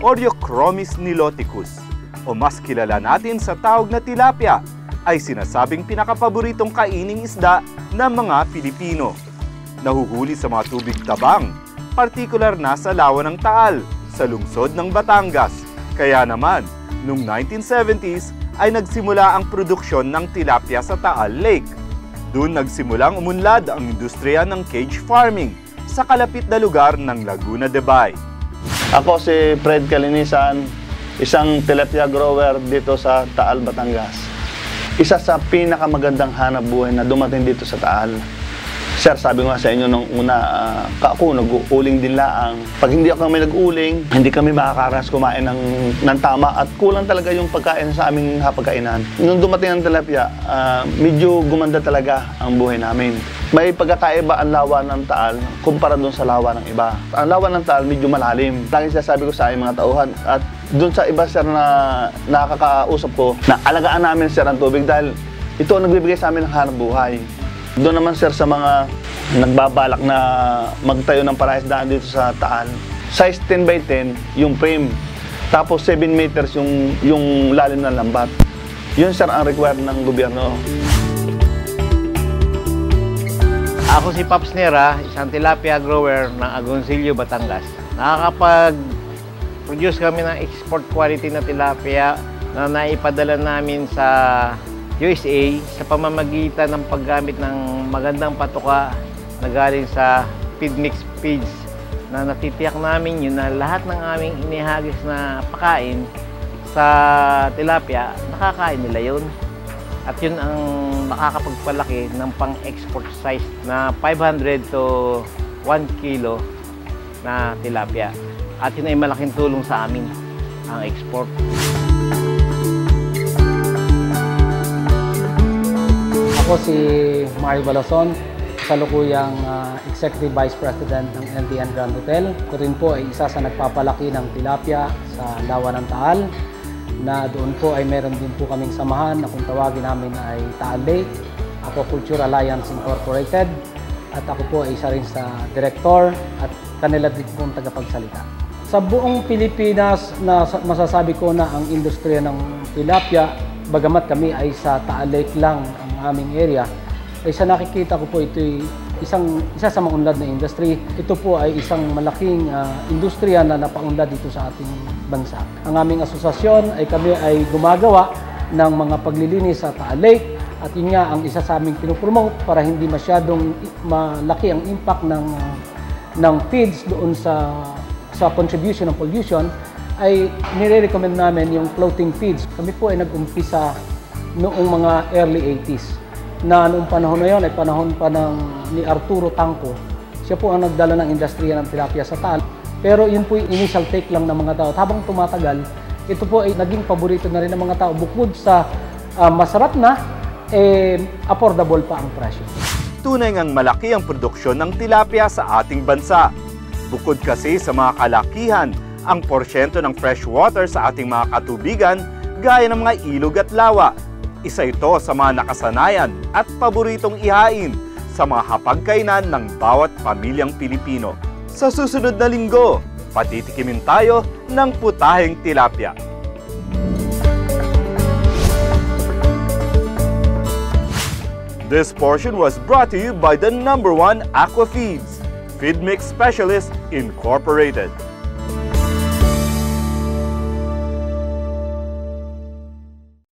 Oreochromis niloticus o mas kilala natin sa tawag na tilapia ay sinasabing pinakapaboritong kaining isda ng mga Pilipino. Nahuhuli sa mga tubig tabang, partikular na sa lawa ng Taal, sa lungsod ng Batangas. Kaya naman, noong 1970s ay nagsimula ang produksyon ng tilapia sa Taal Lake. Doon nagsimulang umunlad ang industriya ng cage farming sa kalapit na lugar ng Laguna de Bay. Ako si Fred Kalinisan, isang tilapia grower dito sa Taal, Batangas. Isa sa pinakamagandang hanap buhay na dumating dito sa Taal. Sir, sabi ko nga sa inyo nung una, ako nag-uuling din laang. Pag hindi ako may nag-uuling, hindi kami makakaras kumain ng tama at kulang talaga yung pagkain sa aming hapagkainan. Nung dumating ang tilapia, medyo gumanda talaga ang buhay namin. May pagkakaiba ang lawa ng Taal kumpara doon sa lawa ng iba. Ang lawa ng Taal medyo malalim. Lagi sasabi ko sa aming mga tauhan at doon sa iba, sir, na nakakausap ko, na alagaan namin, sir, ang tubig dahil ito ang nagbibigay sa amin ng hanap buhay. Doon naman, sir, sa mga nagbabalak na magtayo ng paraisdaan dito sa Taal, size 10 by 10 yung frame. Tapos 7 meters yung lalim ng lambat. Yun, sir, ang required ng gobyerno. Ako si Paps Nera, isang tilapia grower ng Agoncillo, Batangas. Nakakapag-produce kami ng export quality na tilapia na naipadala namin sa USA sa pamamagitan ng paggamit ng magandang patuka na galing sa feed mix feeds na natitiyak namin yun na lahat ng aming inihagis na pakain sa tilapia, nakakain nila yun. At yun ang nakakapagpalaki ng pang-export size na 500 to 1 kilo na tilapia. At yun ay malaking tulong sa amin, ang export. Ako si Mario Balason, kasalukuyang Executive Vice President ng LTN Grand Hotel. Ako rin po ay isa sa nagpapalaki ng tilapia sa lawa ng Taal, na doon po ay meron din po kaming samahan na kung tawagin namin ay Taal Lake Aquaculture Alliance Incorporated, at ako po ay isa rin sa director at kanila din pong tagapagsalita. Sa buong Pilipinas, na masasabi ko na ang industriya ng tilapia, bagamat kami ay sa Taal Lake lang ang aming area, ay sa nakikita ko po ito ay isa sa maunlad na industry. Ito po ay isang malaking industriya na napaunlad dito sa ating bansa. Ang aming asosasyon ay kami ay gumagawa ng mga paglilinis sa Taal Lake, at yun nga ang isa sa aming pinopromote para hindi masyadong malaki ang impact ng feeds doon sa contribution ng pollution, ay nire-recommend namin yung floating feeds. Kami po ay nag-umpisa noong mga early 80s. Na noong panahon na yun ay panahon pa ni Arturo Tangco. Siya po ang nagdala ng industriya ng tilapia sa Taal. Pero yun po yung initial take lang ng mga tao. At habang tumatagal, ito po ay naging paborito na rin ng mga tao. Bukod sa masarap na, affordable pa ang presyo. Tunay ngang malaki ang produksyon ng tilapia sa ating bansa. Bukod kasi sa mga kalakihan, ang porsyento ng fresh water sa ating mga katubigan, gaya ng mga ilog at lawa, isa ito sa mga nakasanayan at paboritong ihain sa mga hapagkainan ng bawat pamilyang Pilipino. Sa susunod na linggo, patitikimin tayo ng putaheng tilapia. This portion was brought to you by the #1 Aqua Feeds, Feed Mix Specialist Incorporated.